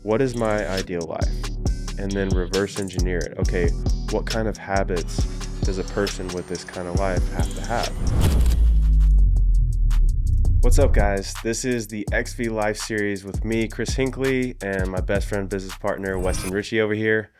what is my ideal life? And then reverse engineer it. Okay, what kind of habits does a person with this kind of life have to have? What's up, guys? This is the XV Life series with me, Chris Hinckley, and my best friend, business partner, Weston Ritchie over here.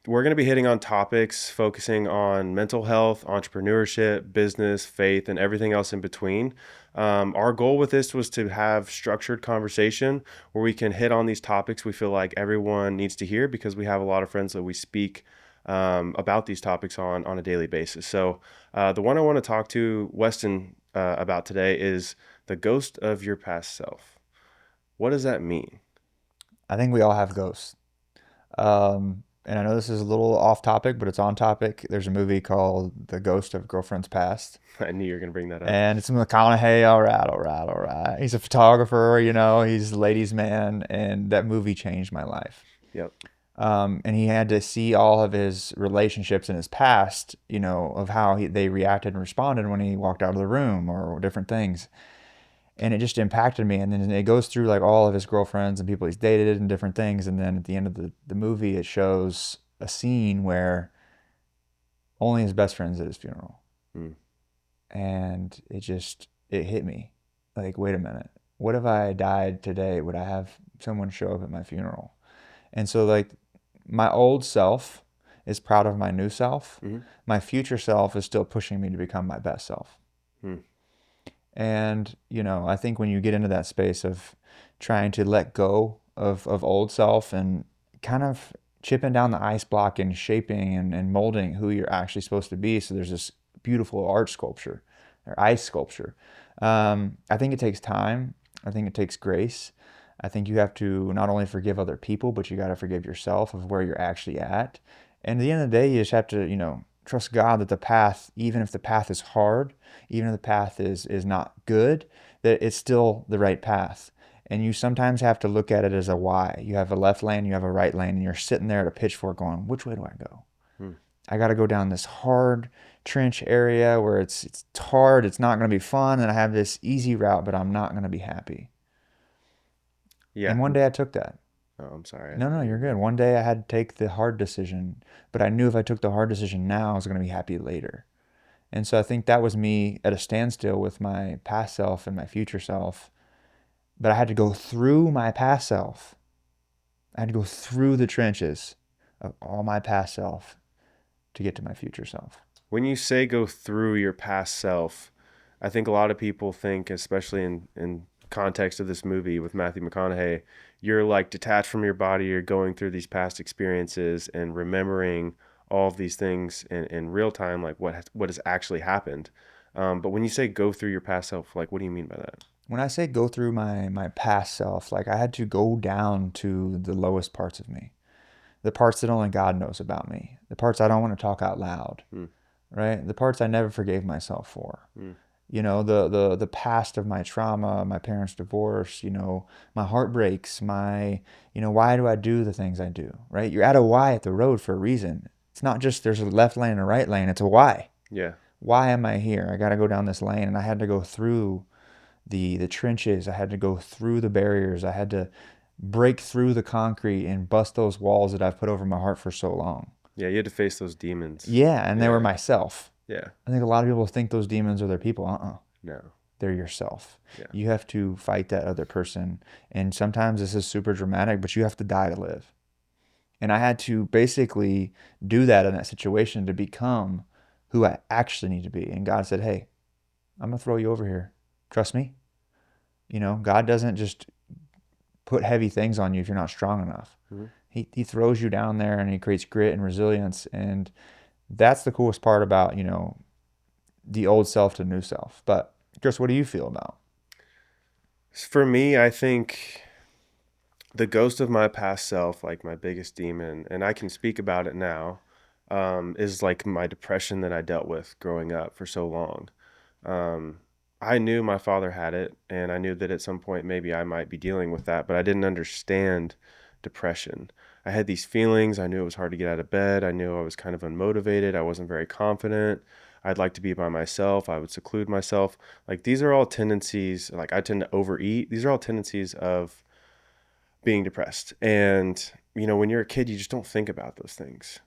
We're going to be hitting on topics focusing on mental health, entrepreneurship, business, faith, and everything else in between. Our goal with this was to have structured conversation where we can hit on these topics we feel like everyone needs to hear, because we have a lot of friends that we speak about these topics on a daily basis. So the one I want to talk to Weston about today is the ghost of your past self. What does that mean? I think we all have ghosts. And I know this is a little off topic, but it's on topic. There's a movie called The Ghost of Girlfriend's Past. I knew you were going to bring that up. And it's McConaughey. All right, all right, all right. He's a photographer, he's a ladies' man. And that movie changed my life. Yep. And he had to see all of his relationships in his past, of how they reacted and responded when he walked out of the room or different things. And it just impacted me. And then it goes through like all of his girlfriends and people he's dated and different things. And then at the end of the movie, it shows a scene where only his best friend's at his funeral. Mm. And it hit me. Like, wait a minute. What if I died today? Would I have someone show up at my funeral? And so, like, my old self is proud of my new self. Mm-hmm. My future self is still pushing me to become my best self. Mm. And, I think when you get into that space of trying to let go of old self and kind of chipping down the ice block and shaping and molding who you're actually supposed to be. So there's this beautiful art sculpture or ice sculpture. I think it takes time. I think it takes grace. I think you have to not only forgive other people, but you got to forgive yourself of where you're actually at. And at the end of the day, you just have to, trust God that the path, even if the path is hard, even if the path is not good, that it's still the right path. And you sometimes have to look at it as a why. You have a left lane, you have a right lane, and you're sitting there at a pitchfork going, which way do I go? I got to go down this hard trench area where it's hard, it's not going to be fun, and I have this easy route, but I'm not going to be happy. Yeah. And one day I took that. Oh, I'm sorry. No, you're good. One day I had to take the hard decision, but I knew if I took the hard decision now, I was going to be happy later. And so I think that was me at a standstill with my past self and my future self. But I had to go through my past self. I had to go through the trenches of all my past self to get to my future self. When you say go through your past self, I think a lot of people think, especially in context of this movie with Matthew McConaughey, you're like detached from your body, you're going through these past experiences and remembering all of these things in real time, like what has actually happened. But when you say go through your past self, like what do you mean by that? When I say go through my past self, like I had to go down to the lowest parts of me, the parts that only God knows about me, the parts I don't want to talk out loud, right? The parts I never forgave myself for. The past of my trauma, my parents' divorce, my heartbreaks, why do I do the things I do, right? You're at a Y at the road for a reason. It's not just there's a left lane and a right lane, it's a why. Yeah. Why am I here? I got to go down this lane, and I had to go through the trenches. I had to go through the barriers. I had to break through the concrete and bust those walls that I've put over my heart for so long. Yeah, you had to face those demons. Yeah, and they were myself. Yeah. I think a lot of people think those demons are their people. No. They're yourself. Yeah. You have to fight that other person. And sometimes this is super dramatic, but you have to die to live. And I had to basically do that in that situation to become who I actually need to be. And God said, hey, I'm going to throw you over here. Trust me. God doesn't just put heavy things on you if you're not strong enough. Mm-hmm. He throws you down there and he creates grit and resilience. And that's the coolest part about, the old self to new self. But Chris, what do you feel about? For me, I think the ghost of my past self, like my biggest demon, and I can speak about it now, is like my depression that I dealt with growing up for so long. I knew my father had it, and I knew that at some point maybe I might be dealing with that, but I didn't understand depression. I had these feelings. I knew it was hard to get out of bed. I knew I was kind of unmotivated. I wasn't very confident. I'd like to be by myself. I would seclude myself. Like these are all tendencies, like I tend to overeat. These are all tendencies of being depressed. And, when you're a kid, you just don't think about those things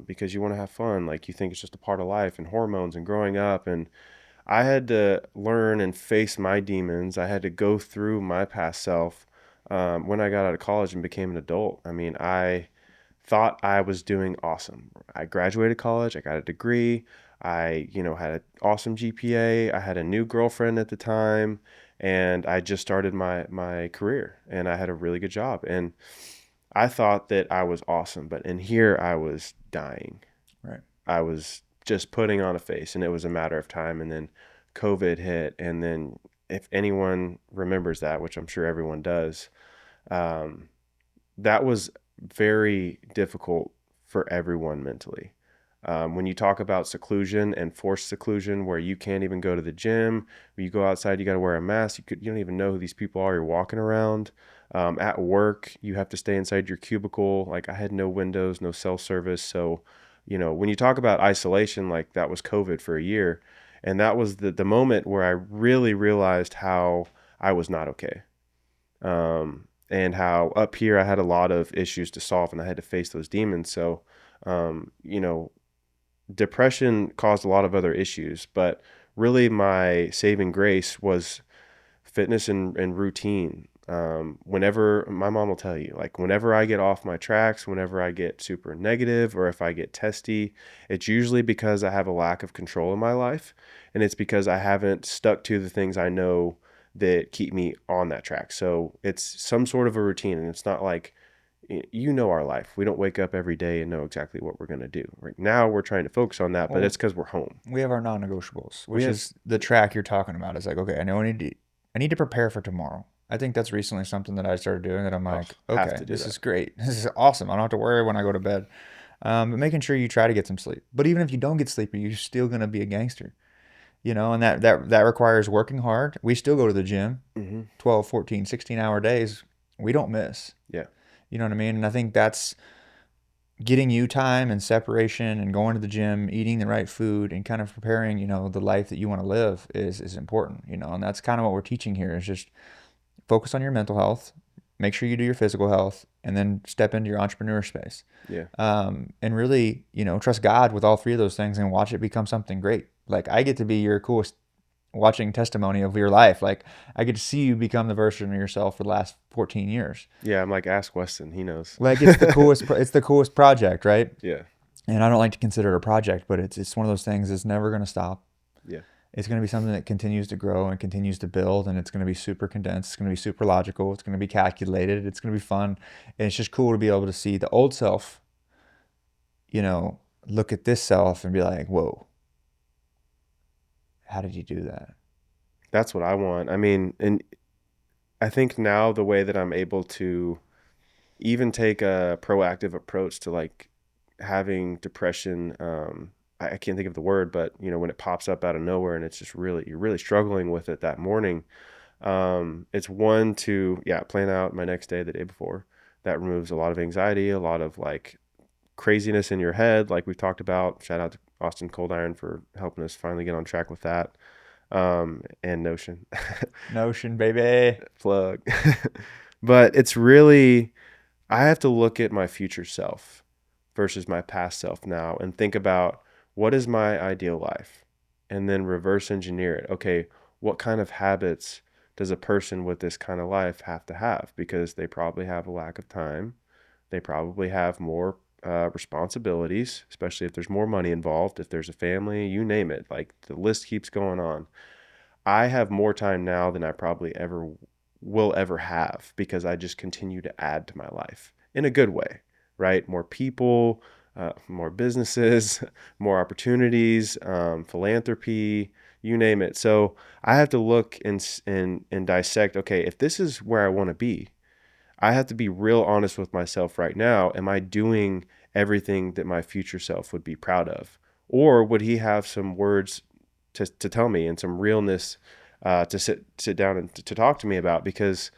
because you want to have fun. Like you think it's just a part of life and hormones and growing up. And I had to learn and face my demons. I had to go through my past self when I got out of college and became an adult. I mean, I thought I was doing awesome. I graduated college, I got a degree, I, had an awesome GPA, I had a new girlfriend at the time, and I just started my career and I had a really good job. And I thought that I was awesome, but in here I was dying. Right. I was just putting on a face and it was a matter of time. And then COVID hit. And then if anyone remembers that, which I'm sure everyone does, um, that was very difficult for everyone mentally. When you talk about seclusion and forced seclusion, where you can't even go to the gym, when you go outside, you got to wear a mask. You don't even know who these people are. You're walking around. At work, you have to stay inside your cubicle. Like I had no windows, no cell service. So, when you talk about isolation, like that was COVID for a year, and that was the moment where I really realized how I was not okay. And how up here I had a lot of issues to solve and I had to face those demons. So, um, you know, depression caused a lot of other issues, but really my saving grace was fitness and routine. Whenever my mom will tell you, like, whenever I get off my tracks, whenever I get super negative or if I get testy, it's usually because I have a lack of control in my life. And it's because I haven't stuck to the things I know that keep me on that track. So it's some sort of a routine. And it's not like, our life. We don't wake up every day and know exactly what we're going to do. Right now, we're trying to focus on that, but Well, it's because we're home. we have our non-negotiables, We which have, is the track you're talking about. It's like, okay, I know I need to prepare for tomorrow. I think that's recently something that I started doing that I'm oh, like, have okay, to do this that. is great. This is awesome. I don't have to worry when I go to bed. But making sure you try to get some sleep. But even if you don't get sleepy, you're still going to be a gangster, and that requires working hard. We still go to the gym Hmm. 12, 14, 16-hour days. We don't miss. Yeah. You know what I mean? And I think that's getting you time and separation and going to the gym, eating the right food and kind of preparing, the life that you want to live is important, and that's kind of what we're teaching here is just focus on your mental health, make sure you do your physical health, and then step into your entrepreneur space. Yeah. And really, trust God with all three of those things and watch it become something great. Like I get to be your coolest watching testimony of your life. Like I get to see you become the version of yourself for the last 14 years. Yeah. I'm like, ask Weston. He knows. Like it's the coolest project, right? Yeah. And I don't like to consider it a project, but it's one of those things that's never going to stop. Yeah. It's going to be something that continues to grow and continues to build, and it's going to be super condensed. It's going to be super logical. It's going to be calculated. It's going to be fun, and it's just cool to be able to see the old self, look at this self and be like, "Whoa, how did you do that?" That's what I want. I mean, and I think now the way that I'm able to even take a proactive approach to like having depression, I can't think of the word, but when it pops up out of nowhere and it's just you're really struggling with it that morning. It's one to, yeah, plan out my next day the day before. That removes a lot of anxiety, a lot of like craziness in your head, like we've talked about. Shout out to Austin Cold Iron for helping us finally get on track with that. And Notion. Notion, baby. Plug. But it's really, I have to look at my future self versus my past self now and think about what is my ideal life and then reverse engineer it. Okay, what kind of habits does a person with this kind of life have to have? Because they probably have a lack of time. They probably have more responsibilities, especially if there's more money involved, if there's a family, you name it. Like the list keeps going on. I have more time now than I probably ever will ever have because I just continue to add to my life in a good way, right? More people, more businesses, more opportunities, philanthropy, you name it. So I have to look and dissect. Okay, if this is where I want to be, I have to be real honest with myself right now. Am I doing everything that my future self would be proud of? Or would he have some words to tell me and some realness to sit down and to talk to me about? Because,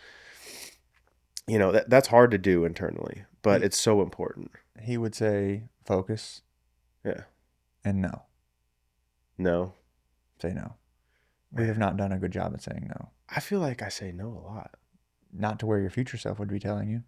that's hard to do internally, but He it's so important. he would say focus Yeah. and no. No. Say no. We Man, have not done a good job at saying no. I feel like I say no a lot. not to where your future self would be telling you.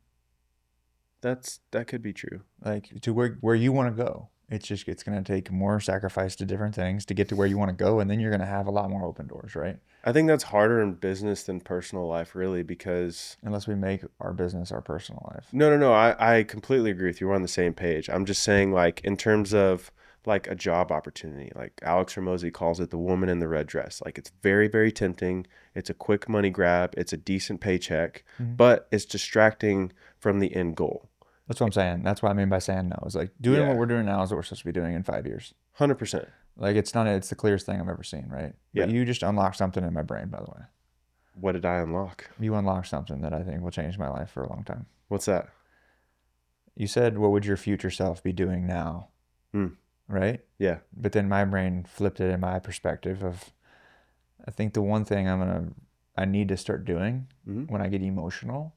That could be true. Like to where you want to go. It's going to take more sacrifice to different things to get to where you want to go, and then you're going to have a lot more open doors, right? I think that's harder in business than personal life, really, because Unless we make our business our personal life. no. I completely agree with you. We're on the same page. I'm just saying, like, in terms of like a job opportunity, like Alex Ramosi calls it the woman in the red dress. Like, it's very, very tempting. It's a quick money grab. It's a decent paycheck, but it's distracting from the end goal. That's what I'm saying. That's what I mean by saying no. It's like doing Yeah. what we're doing now is what we're supposed to be doing in 5 years. 100%. Like it's the clearest thing I've ever seen, right? Yeah. But you just unlocked something in my brain, by the way. What did I unlock? You unlocked something that I think will change my life for a long time. What's that? You said, what would your future self be doing now? Right? Yeah. But then my brain flipped it in my perspective of, I think the one thing I need to start doing when I get emotional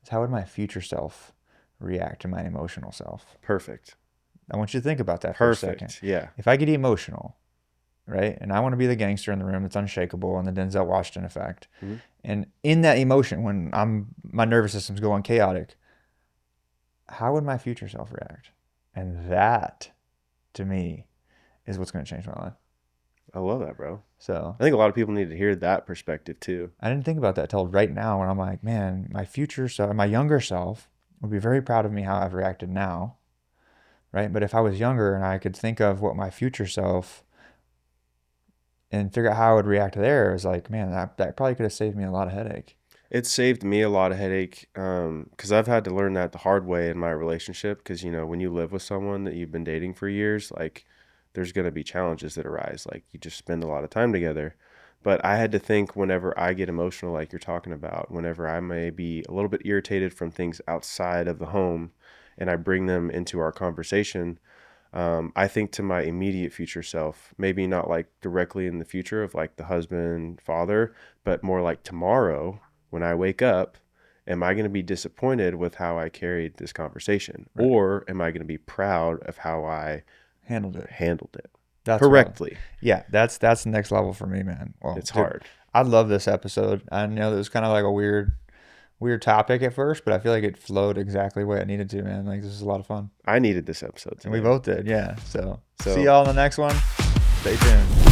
is how would my future self react to my emotional self? Perfect. I want you to think about that for a second. Perfect. Yeah. If I get emotional, right, and I want to be the gangster in the room that's unshakable and the Denzel Washington effect, and in that emotion, when my nervous system's going chaotic, how would my future self react? And that, to me, is what's going to change my life. I love that, bro. So I think a lot of people need to hear that perspective too. I didn't think about that till right now when I'm like, man, my future self, my younger self would be very proud of me how I've reacted now, right? But if I was younger and I could think of what my future self and figure out how I would react there, it's like, man, that probably could have saved me a lot of headache. It saved me a lot of headache because I've had to learn that the hard way in my relationship because, you know, when you live with someone that you've been dating for years, like there's going to be challenges that arise. Like you just spend a lot of time together. But I had to think whenever I get emotional, like you're talking about, whenever I may be a little bit irritated from things outside of the home and I bring them into our conversation, I think to my immediate future self, maybe not like directly in the future of like the husband, father, but more like tomorrow when I wake up, am I going to be disappointed with how I carried this conversation? Right. Or am I going to be proud of how I handled it? That's correctly. Yeah, that's the next level for me, man. Well, it's hard. I love this episode. I know it was kind of like a weird topic at first, but I feel like it flowed exactly the way it needed to, man. Like this is a lot of fun. I needed this episode today. And we both did, yeah. So see y'all in the next one. Stay tuned.